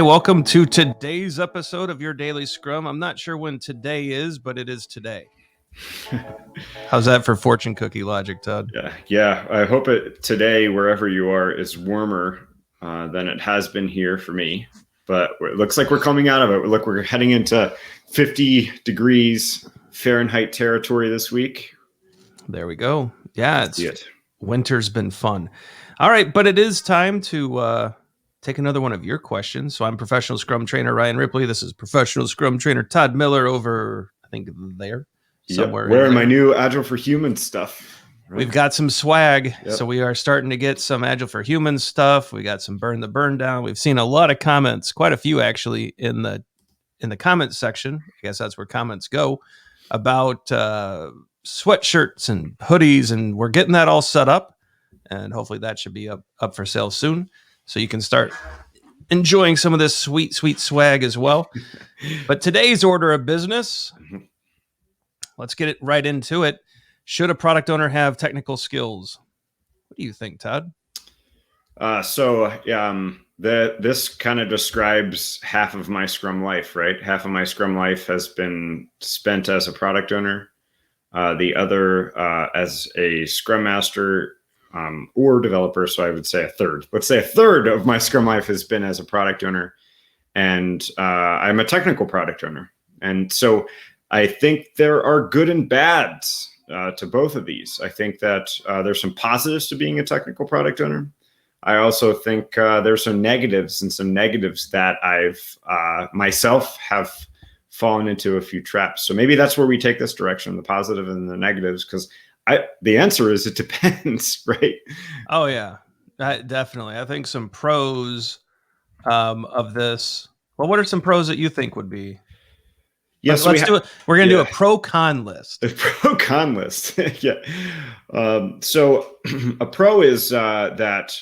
welcome to today's episode of Your Daily Scrum. I'm not sure when today is, but it is today. How's that for fortune cookie logic, Todd? Yeah. I hope it today, wherever you are, is warmer than it has been here for me. But it looks like we're coming out of it. Look, we're heading into 50 degrees Fahrenheit territory this week. There we go. Yeah, winter's been fun. All right, but it is time to take another one of your questions. So I'm professional Scrum trainer Ryan Ripley. This is professional Scrum trainer Todd Miller over, I think, there somewhere. Wearing my new Agile for Humans stuff. Right? We've got some swag. Yep. So we are starting to get some Agile for Humans stuff. We got some Burn the Burn Down. We've seen a lot of comments, quite a few actually, in the comments section. I guess that's where comments go, about sweatshirts and hoodies, and we're getting that all set up. And hopefully that should be up for sale soon, so you can start enjoying some of this sweet swag as well. But today's order of business, let's get it right into it. Should a product owner have technical skills? What do you think, Todd? This kind of describes half of my Scrum life, right? Half of my Scrum life has been spent as a product owner. The other as a Scrum Master or developer. So I would say a third. Let's say a third of my Scrum life has been as a product owner. And I'm a technical product owner. And so I think there are good and bads to both of these. I think that there's some positives to being a technical product owner. I also think there's some negatives that I've myself have fallen into a few traps. So maybe that's where we take this direction, the positive and the negatives, because the answer is it depends, right? Oh, yeah, definitely. I think some pros of this. Well, what are some pros that you think would be? Yes, let's do it. We're going to do a pro-con list. A pro-con list. Yeah. So a pro is that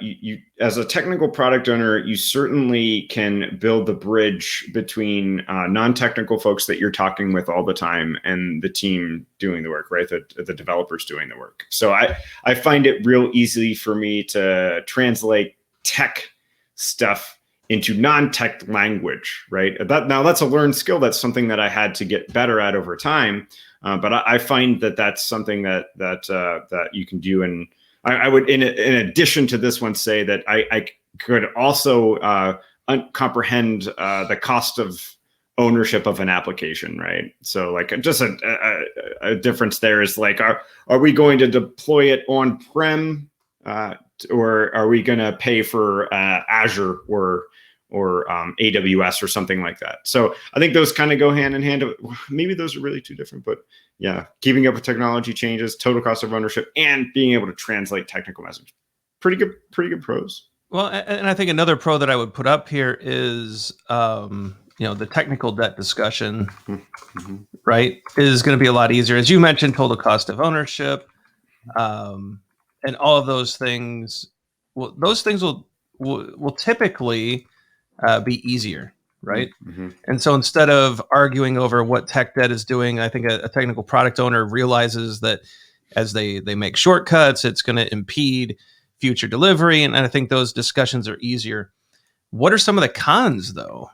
you, as a technical product owner, you certainly can build the bridge between non-technical folks that you're talking with all the time and the team doing the work, right? The developers doing the work. So I find it real easy for me to translate tech stuff into non-tech language, right? Now that's a learned skill. That's something that I had to get better at over time. But I find that that's something that you can do. And I would, in addition to this one, say that I could also comprehend the cost of ownership of an application, right? So like just a difference there is like, are we going to deploy it on-prem or are we going to pay for Azure or AWS or something like that? So I think those kind of go hand in hand. Maybe those are really two different, but yeah, keeping up with technology changes, total cost of ownership, and being able to translate technical message. Pretty good pros. Well, and I think another pro that I would put up here is, the technical debt discussion, right, is going to be a lot easier. As you mentioned, total cost of ownership, and all of those things. Well, those things will typically be easier, right? Mm-hmm. And so instead of arguing over what tech debt is doing, I think a technical product owner realizes that as they make shortcuts, it's going to impede future delivery. And I think those discussions are easier. What are some of the cons, though?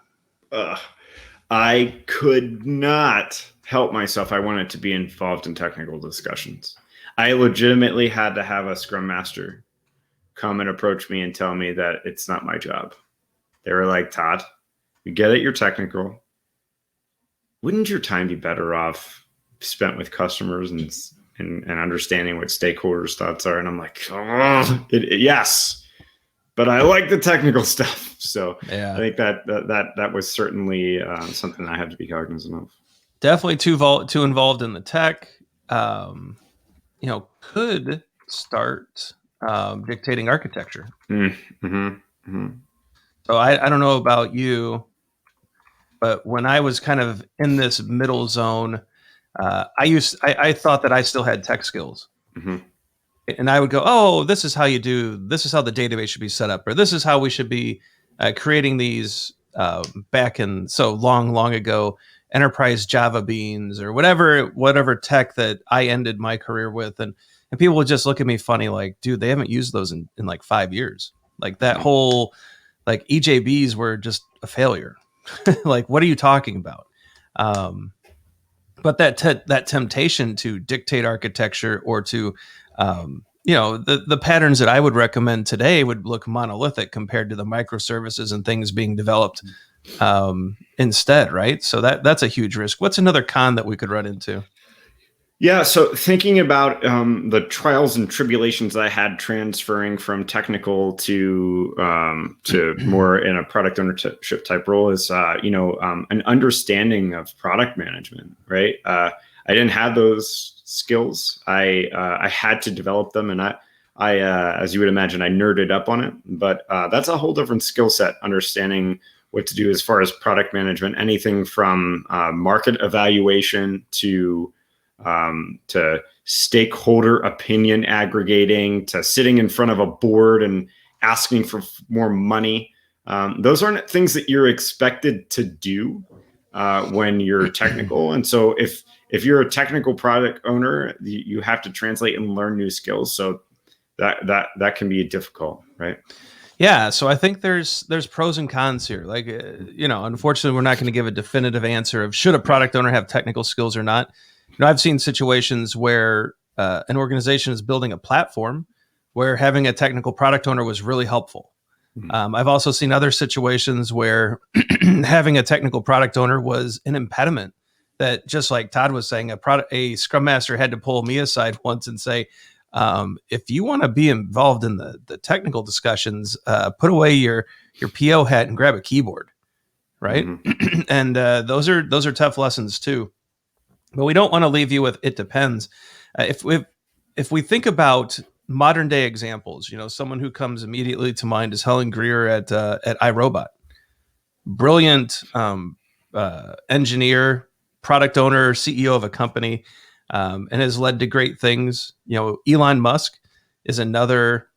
I could not help myself. I wanted to be involved in technical discussions. I legitimately had to have a Scrum Master come and approach me and tell me that it's not my job. They were like, Todd, we get it, you're technical. Wouldn't your time be better off spent with customers and understanding what stakeholders' thoughts are? And I'm like, yes, but I like the technical stuff. So yeah. I think that was certainly something I had to be cognizant of. Definitely too involved in the tech. Could start dictating architecture. Mm-hmm. Mm-hmm. So I don't know about you, but when I was kind of in this middle zone, I thought that I still had tech skills. Mm-hmm. And I would go, oh, this is how the database should be set up, or this is how we should be creating these back in so long ago, enterprise Java beans or whatever tech that I ended my career with. And people would just look at me funny, like, dude, they haven't used those in like 5 years. Like that whole like EJBs were just a failure. Like, what are you talking about? But that temptation to dictate architecture or to, the patterns that I would recommend today would look monolithic compared to the microservices and things being developed instead, right? So that's a huge risk. What's another con that we could run into? Yeah, so thinking about the trials and tribulations I had transferring from technical to more in a product ownership type role is an understanding of product management, right? I didn't have those skills. I had to develop them, and I as you would imagine, I nerded up on it. But that's a whole different skill set, understanding what to do as far as product management, anything from market evaluation to stakeholder opinion aggregating, to sitting in front of a board and asking for more money. Those aren't things that you're expected to do when you're technical. And so if you're a technical product owner, you have to translate and learn new skills. So that can be difficult, right? Yeah, so I think there's pros and cons here. Like, unfortunately, we're not going to give a definitive answer of should a product owner have technical skills or not. I've seen situations where an organization is building a platform where having a technical product owner was really helpful. I've also seen other situations where having a technical product owner was an impediment. That, just like Todd was saying, a Scrum Master had to pull me aside once and say, if you want to be involved in the technical discussions, put away your PO hat and grab a keyboard, right? Mm-hmm. And those are tough lessons too. But we don't want to leave you with it depends. If we think about modern day examples, someone who comes immediately to mind is Helen Greer at iRobot. Brilliant engineer, product owner, CEO of a company, and has led to great things. Elon Musk is another,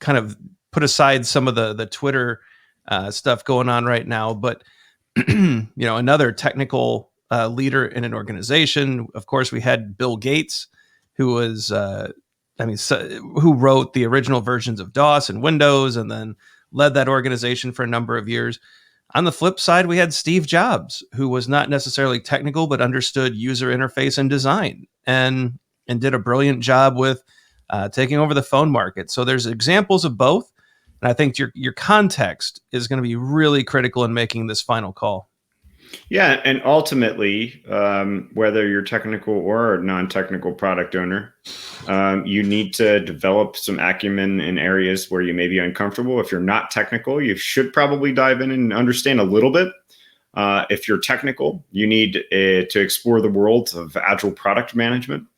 kind of put aside some of the Twitter stuff going on right now, but another technical leader in an organization. Of course, we had Bill Gates, who was, who wrote the original versions of DOS and Windows, and then led that organization for a number of years. On the flip side, we had Steve Jobs, who was not necessarily technical, but understood user interface and design, and did a brilliant job with taking over the phone market. So there's examples of both, and I think your context is going to be really critical in making this final call. Yeah, and ultimately, whether you're technical or non-technical product owner, you need to develop some acumen in areas where you may be uncomfortable. If you're not technical, you should probably dive in and understand a little bit. If you're technical, you need to explore the world of agile product management.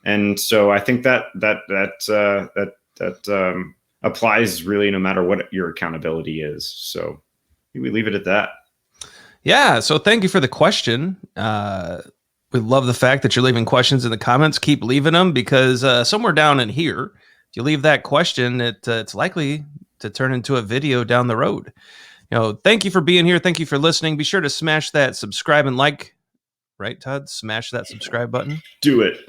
And so I think that applies really no matter what your accountability is. So we leave it at that. Yeah, so thank you for the question. We love the fact that you're leaving questions in the comments. Keep leaving them, because somewhere down in here, if you leave that question, it's likely to turn into a video down the road. Thank you for being here. Thank you for listening. Be sure to smash that subscribe and like. Right, Todd? Smash that subscribe button. Do it.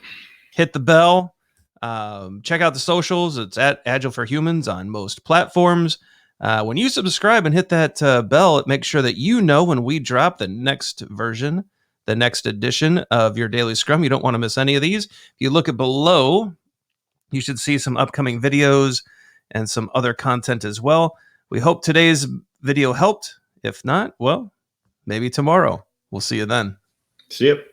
Hit the bell. Check out the socials. It's at Agile for Humans on most platforms. When you subscribe and hit that bell, it makes sure that you know when we drop the next version, the next edition of your daily Scrum. You don't want to miss any of these. If you look at below, you should see some upcoming videos and some other content as well. We hope today's video helped. If not, well, maybe tomorrow. We'll see you then. See you.